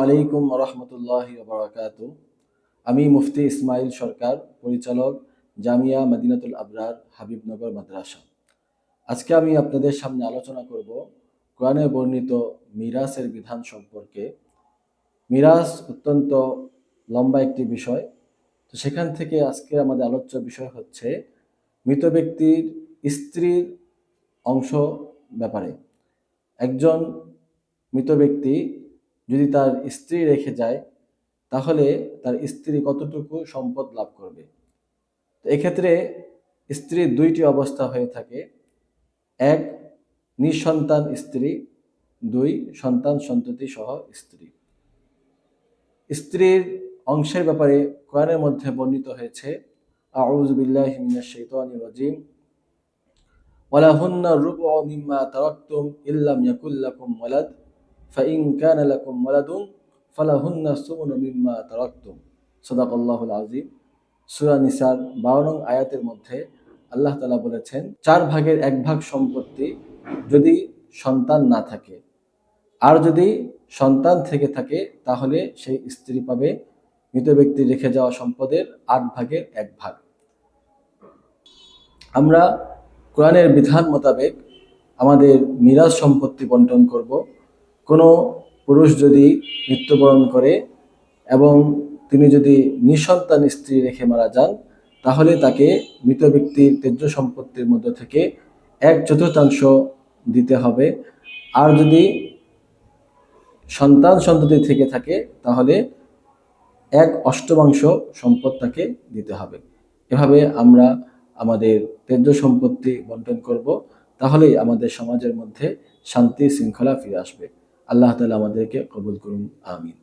আলাইকুম রহমতুল্লাহি ওয়া বারাকাতুহু। আমি মুফতি ইসমাইল সরকার, পরিচালক, জামিয়া মদিনাতুল আবরার, হাবিবনগর মাদ্রাসা। আজকে আমি আপনাদের সামনে আলোচনা করব কোরআনে বর্ণিত মিরাসের বিধান সম্পর্কে। মিরাস অত্যন্ত লম্বা একটি বিষয়, তো সেখান থেকে আজকে আমাদের আলোচ্য বিষয় হচ্ছে মৃত ব্যক্তির স্ত্রীর অংশ ব্যাপারে। একজন মৃত ব্যক্তি যদি তার স্ত্রী রেখে যায়, তাহলে তার স্ত্রী কতটুকু সম্পদ লাভ করবে। তো এক্ষেত্রে স্ত্রীর দুইটি অবস্থা হয়ে থাকে: এক, নিঃসন্তান স্ত্রী; দুই, সন্তান সন্ততি সহ স্ত্রী। স্ত্রীর অংশের ব্যাপারে কোরআনের মধ্যে বর্ণিত হয়েছে, আউযু বিল্লাহি মিনাশ শাইতানির রাজিম, ওয়ালাহুন্না রুবউ মিম্মা তারাকতুম ইল্লাম ইয়াকুল লাকুম ওয়ালাদ ফাইন কানা লাকুম ওয়ালাদুন ফালাহুন্না সুমুনু মিম্মা তারাকতুম। সাদাকাল্লাহুল আযীম। সূরা নিসার 12 নং আয়াতের মধ্যে আল্লাহ তাআলা বলেছেন, 4/1 সম্পত্তি যদি সন্তান না থাকে, আর যদি সন্তান থেকে থাকে তাহলে সেই স্ত্রী পাবে মৃত ব্যক্তি রেখে যাওয়া সম্পদের 8/1। আমরা কোরআনের বিধান মোতাবেক আমাদের মিরাস সম্পত্তি বন্টন করব। কোনো পুরুষ যদি মৃত্যুবরণ করে এবং তিনি যদি নিঃসন্তান স্ত্রী রেখে মারা যান, তাহলে তাকে মৃত ব্যক্তির তেজ্য সম্পত্তির মধ্য থেকে 1/4 দিতে হবে। আর যদি সন্তান সন্ততি থেকে থাকে তাহলে 1/8 সম্পদ তাকে দিতে হবে। এভাবে আমরা আমাদের তেজ্য সম্পত্তি বন্টন করব, তাহলেই আমাদের সমাজের মধ্যে শান্তি শৃঙ্খলা ফিরে আসবে। আল্লাহ তাআলা আমাদেরকে কবুল করুন, আমিন।